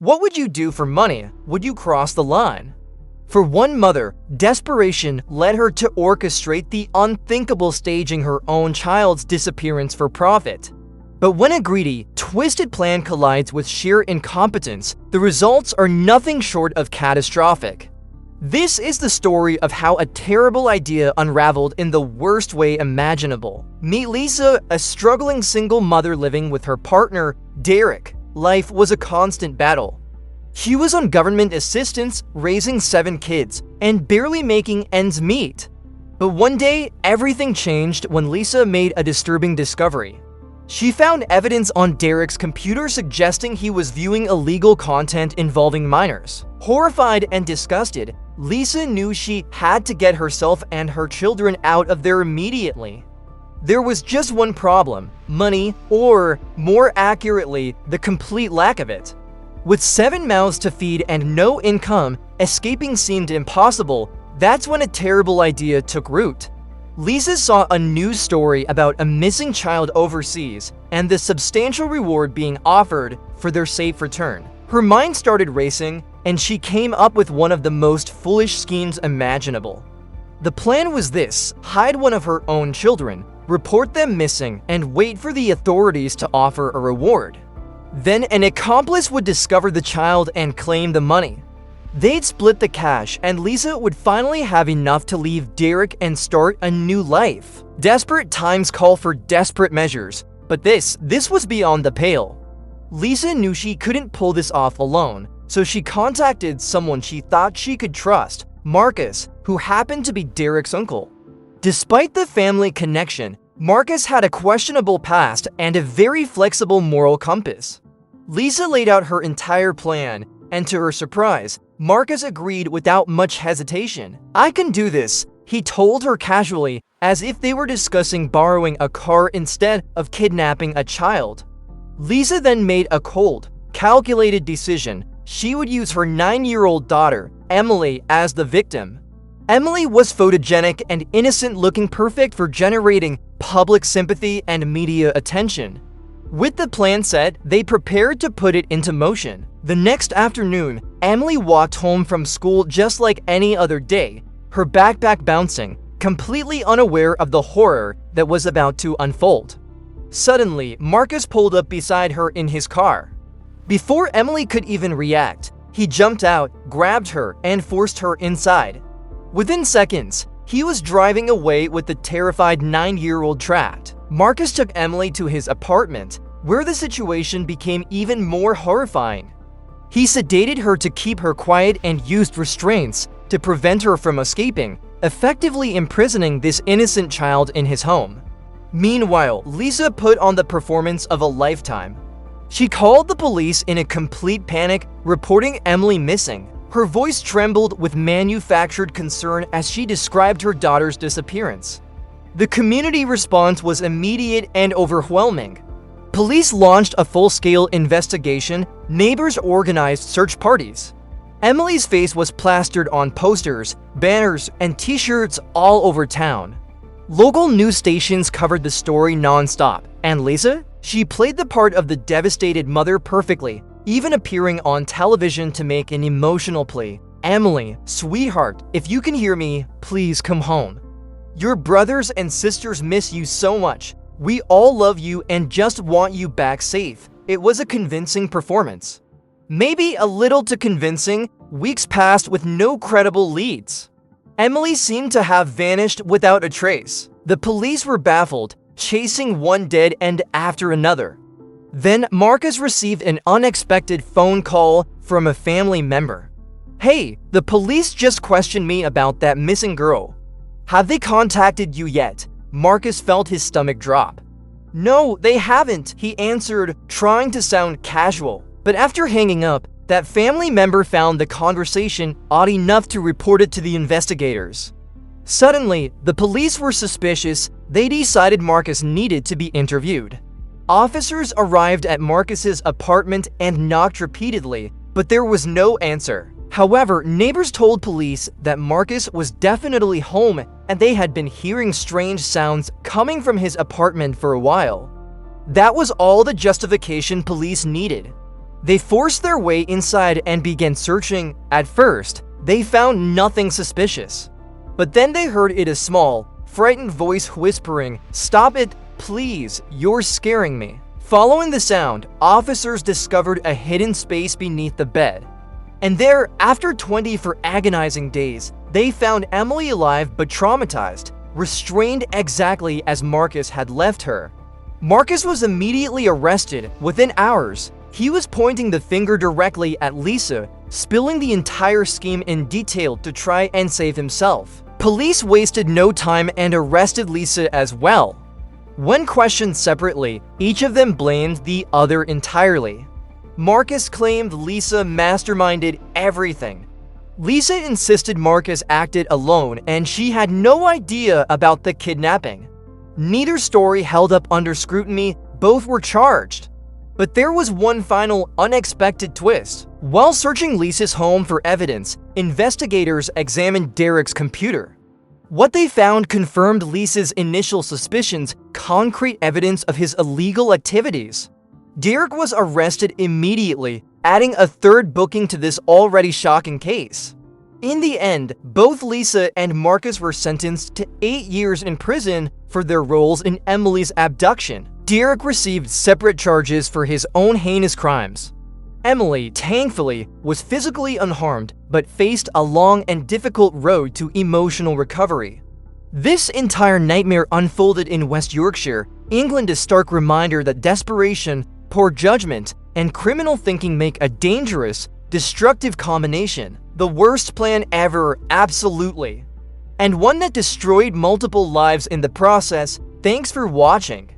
What would you do for money? Would you cross the line? For one mother, desperation led her to orchestrate the unthinkable, staging her own child's disappearance for profit. But when a greedy, twisted plan collides with sheer incompetence, the results are nothing short of catastrophic. This is the story of how a terrible idea unraveled in the worst way imaginable. Meet Lisa, a struggling single mother living with her partner, Derek. Life was a constant battle. She was on government assistance, raising 7 kids, and barely making ends meet. But one day, everything changed when Lisa made a disturbing discovery. She found evidence on Derek's computer suggesting he was viewing illegal content involving minors. Horrified and disgusted, Lisa knew she had to get herself and her children out of there immediately. There was just one problem: money, or more accurately, the complete lack of it. With 7 mouths to feed and no income, escaping seemed impossible. That's when a terrible idea took root. Lisa saw a news story about a missing child overseas and the substantial reward being offered for their safe return. Her mind started racing, and she came up with one of the most foolish schemes imaginable. The plan was this: hide one of her own children, report them missing, and wait for the authorities to offer a reward. Then an accomplice would discover the child and claim the money. They'd split the cash, and Lisa would finally have enough to leave Derek and start a new life. Desperate times call for desperate measures, but this was beyond the pale. Lisa knew she couldn't pull this off alone, so she contacted someone she thought she could trust, Marcus, who happened to be Derek's uncle. Despite the family connection, Marcus had a questionable past and a very flexible moral compass. Lisa laid out her entire plan, and to her surprise, Marcus agreed without much hesitation. "I can do this," he told her casually, as if they were discussing borrowing a car instead of kidnapping a child. Lisa then made a cold, calculated decision. She would use her 9-year-old daughter, Emily, as the victim. Emily was photogenic and innocent, looking perfect for generating public sympathy and media attention. With the plan set, they prepared to put it into motion. The next afternoon, Emily walked home from school just like any other day, her backpack bouncing, completely unaware of the horror that was about to unfold. Suddenly, Marcus pulled up beside her in his car. Before Emily could even react, he jumped out, grabbed her, and forced her inside. Within seconds, he was driving away with the terrified 9-year-old trapped. Marcus took Emily to his apartment, where the situation became even more horrifying. He sedated her to keep her quiet and used restraints to prevent her from escaping, effectively imprisoning this innocent child in his home. Meanwhile, Lisa put on the performance of a lifetime. She called the police in a complete panic, reporting Emily missing. Her voice trembled with manufactured concern as she described her daughter's disappearance. The community response was immediate and overwhelming. Police launched a full-scale investigation. Neighbors organized search parties. Emily's face was plastered on posters, banners, and t-shirts all over town. Local news stations covered the story non-stop, and Lisa? She played the part of the devastated mother perfectly, even appearing on television to make an emotional plea. "Emily, sweetheart, if you can hear me, please come home. Your brothers and sisters miss you so much. We all love you and just want you back safe." It was a convincing performance. Maybe a little too convincing. Weeks passed with no credible leads. Emily seemed to have vanished without a trace. The police were baffled, chasing one dead end after another. Then Marcus received an unexpected phone call from a family member. "Hey, the police just questioned me about that missing girl. Have they contacted you yet?" Marcus felt his stomach drop. "No, they haven't," he answered, trying to sound casual. But after hanging up, that family member found the conversation odd enough to report it to the investigators. Suddenly, the police were suspicious. They decided Marcus needed to be interviewed. Officers arrived at Marcus's apartment and knocked repeatedly, but there was no answer. However, neighbors told police that Marcus was definitely home and they had been hearing strange sounds coming from his apartment for a while. That was all the justification police needed. They forced their way inside and began searching. At first, they found nothing suspicious. But then they heard a small, frightened voice whispering, "Stop it, please, you're scaring me." Following the sound, officers discovered a hidden space beneath the bed. And there, after 24 agonizing days, they found Emily alive but traumatized, restrained exactly as Marcus had left her. Marcus was immediately arrested within hours. He was pointing the finger directly at Lisa, spilling the entire scheme in detail to try and save himself. Police wasted no time and arrested Lisa as well. When questioned separately, each of them blamed the other entirely. Marcus claimed Lisa masterminded everything. Lisa insisted Marcus acted alone and she had no idea about the kidnapping. Neither story held up under scrutiny, both were charged. But there was one final unexpected twist. While searching Lisa's home for evidence, investigators examined Derek's computer. What they found confirmed Lisa's initial suspicions, concrete evidence of his illegal activities. Derek was arrested immediately, adding a third booking to this already shocking case. In the end, both Lisa and Marcus were sentenced to 8 years in prison for their roles in Emily's abduction. Derek received separate charges for his own heinous crimes. Emily, thankfully, was physically unharmed, but faced a long and difficult road to emotional recovery. This entire nightmare unfolded in West Yorkshire, England, a stark reminder that desperation, poor judgment, and criminal thinking make a dangerous, destructive combination. The worst plan ever, absolutely. And one that destroyed multiple lives in the process. Thanks for watching.